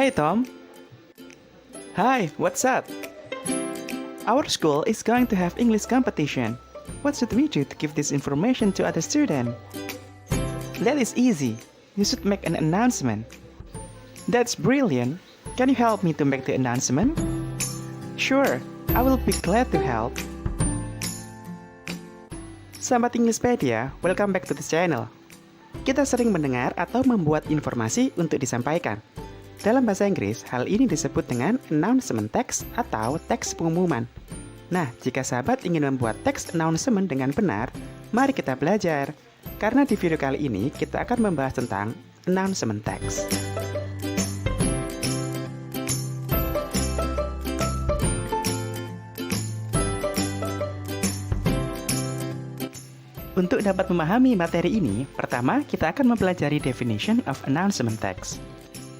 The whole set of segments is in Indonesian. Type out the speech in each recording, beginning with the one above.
Hi, Tom. Hi, what's up? Our school is going to have English competition. What should we do to give this information to other students? That is easy. You should make an announcement. That's brilliant. Can you help me to make the announcement? Sure, I will be glad to help. Sahabat Englishpedia, welcome back to the channel. Kita sering mendengar atau membuat informasi untuk disampaikan. Dalam bahasa Inggris, hal ini disebut dengan announcement text atau teks pengumuman. Nah, jika sahabat ingin membuat teks announcement dengan benar, mari kita belajar. Karena di video kali ini, kita akan membahas tentang announcement text. Untuk dapat memahami materi ini, pertama kita akan mempelajari definition of announcement text.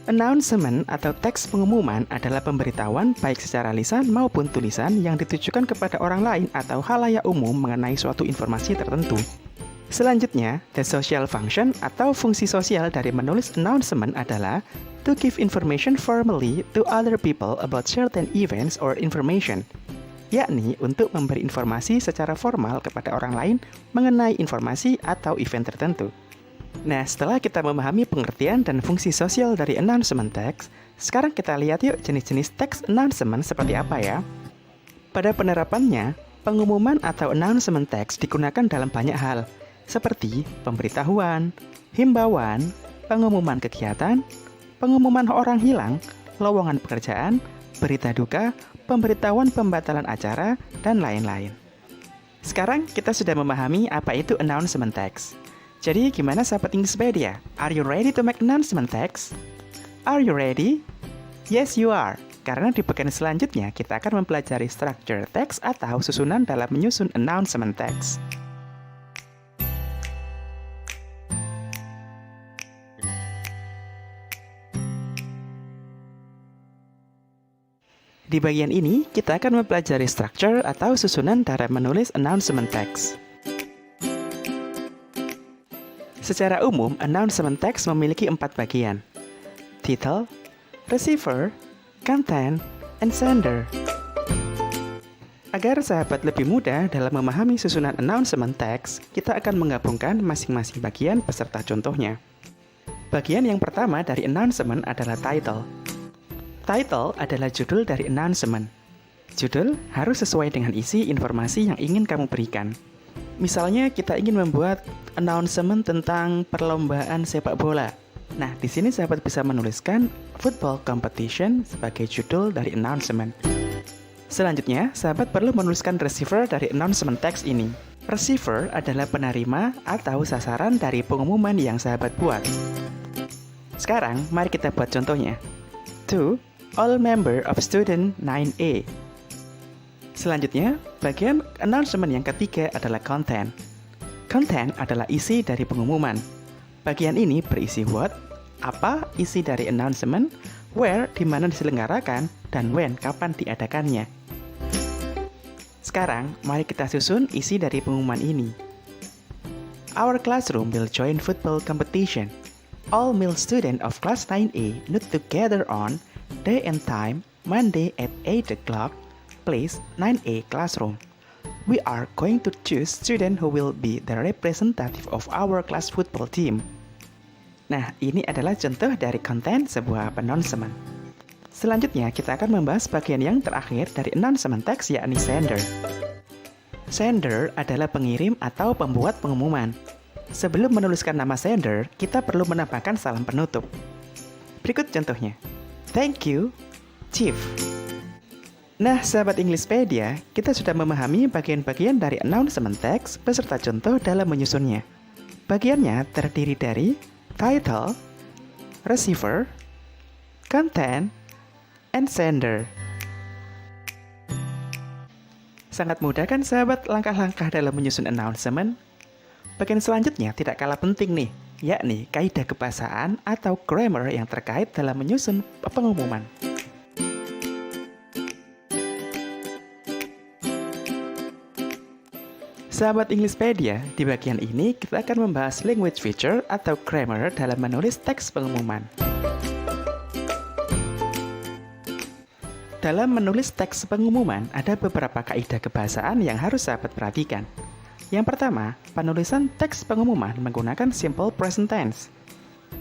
Announcement atau teks pengumuman adalah pemberitahuan baik secara lisan maupun tulisan yang ditujukan kepada orang lain atau khalayak umum mengenai suatu informasi tertentu. Selanjutnya, the social function atau fungsi sosial dari menulis announcement adalah to give information formally to other people about certain events or information, yakni untuk memberi informasi secara formal kepada orang lain mengenai informasi atau event tertentu. Nah, setelah kita memahami pengertian dan fungsi sosial dari announcement text, sekarang kita lihat yuk jenis-jenis teks announcement seperti apa ya. Pada penerapannya, pengumuman atau announcement text digunakan dalam banyak hal, seperti pemberitahuan, himbauan, pengumuman kegiatan, pengumuman orang hilang, lowongan pekerjaan, berita duka, pemberitahuan pembatalan acara, dan lain-lain. Sekarang kita sudah memahami apa itu announcement text. Jadi gimana sahabat Englishpedia? Are you ready to make announcement text? Are you ready? Yes you are. Karena di bagian selanjutnya kita akan mempelajari structure text atau susunan dalam menyusun announcement text. Di bagian ini, kita akan mempelajari structure atau susunan dalam menulis announcement text. Secara umum, announcement text memiliki 4 bagian: title, receiver, content, and sender. Agar sahabat lebih mudah dalam memahami susunan announcement text, kita akan menggabungkan masing-masing bagian beserta contohnya. Bagian yang pertama dari announcement adalah title. Title adalah judul dari announcement. Judul harus sesuai dengan isi informasi yang ingin kamu berikan. Misalnya kita ingin membuat announcement tentang perlombaan sepak bola. Nah, di sini sahabat bisa menuliskan football competition sebagai judul dari announcement. Selanjutnya, sahabat perlu menuliskan receiver dari announcement text ini. Receiver adalah penerima atau sasaran dari pengumuman yang sahabat buat. Sekarang, mari kita buat contohnya. To all member of student 9A. Selanjutnya, bagian announcement yang ketiga adalah content. Content adalah isi dari pengumuman. Bagian ini berisi what, apa isi dari announcement, where, di mana diselenggarakan, dan when, kapan diadakannya. Sekarang, mari kita susun isi dari pengumuman ini. Our classroom will join football competition. All male students of class 9A need to gather on day and time, Monday at 8 o'clock, place 9A classroom. We are going to choose students who will be the representative of our class football team. Nah, ini adalah contoh dari konten sebuah announcement. Selanjutnya, kita akan membahas bagian yang terakhir dari announcement text, yakni sender. Sender adalah pengirim atau pembuat pengumuman. Sebelum menuliskan nama sender, kita perlu menambahkan salam penutup. Berikut contohnya. Thank you, Chief. Nah, sahabat Englishpedia, kita sudah memahami bagian-bagian dari announcement text beserta contoh dalam menyusunnya. Bagiannya terdiri dari title, receiver, content, and sender. Sangat mudah kan sahabat langkah-langkah dalam menyusun announcement? Bagian selanjutnya tidak kalah penting nih, yakni kaidah kebahasaan atau grammar yang terkait dalam menyusun pengumuman. Sahabat Englishpedia, di bagian ini kita akan membahas language feature atau grammar dalam menulis teks pengumuman. Dalam menulis teks pengumuman, ada beberapa kaidah kebahasaan yang harus sahabat perhatikan. Yang pertama, penulisan teks pengumuman menggunakan simple present tense.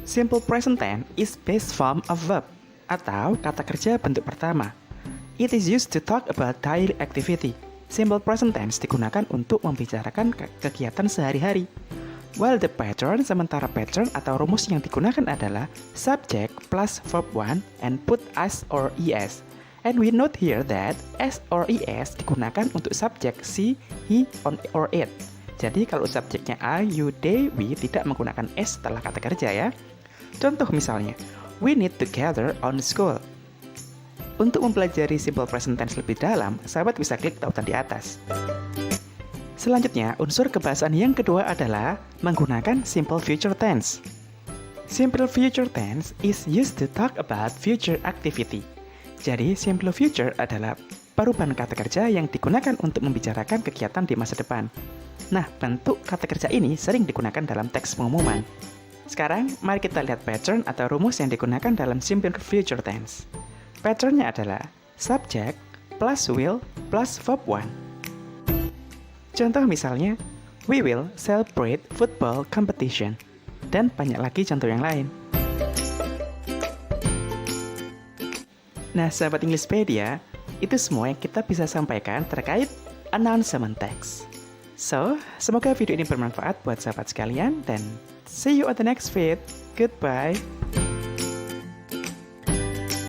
Simple present tense is base form of verb, atau kata kerja bentuk pertama. It is used to talk about daily activity. Simple present tense digunakan untuk membicarakan kegiatan sehari-hari. While the pattern, sementara pattern atau rumus yang digunakan adalah subject plus verb 1 and put as or es. And we note here that as or es digunakan untuk subjek she, he, or it. Jadi kalau subjeknya I, you, they, we tidak menggunakan s setelah kata kerja ya. Contoh misalnya, we need to gather on school. Untuk mempelajari simple present tense lebih dalam, sahabat bisa klik tautan di atas. Selanjutnya, unsur kebahasaan yang kedua adalah menggunakan simple future tense. Simple future tense is used to talk about future activity. Jadi, simple future adalah perubahan kata kerja yang digunakan untuk membicarakan kegiatan di masa depan. Nah, bentuk kata kerja ini sering digunakan dalam teks pengumuman. Sekarang, mari kita lihat pattern atau rumus yang digunakan dalam simple future tense. Patternnya adalah subject plus will plus verb 1. Contoh misalnya, we will celebrate football competition. Dan banyak lagi contoh yang lain. Nah, sahabat Englishpedia, itu semua yang kita bisa sampaikan terkait announcement text. So, semoga video ini bermanfaat buat sahabat sekalian dan see you on the next vid. Goodbye.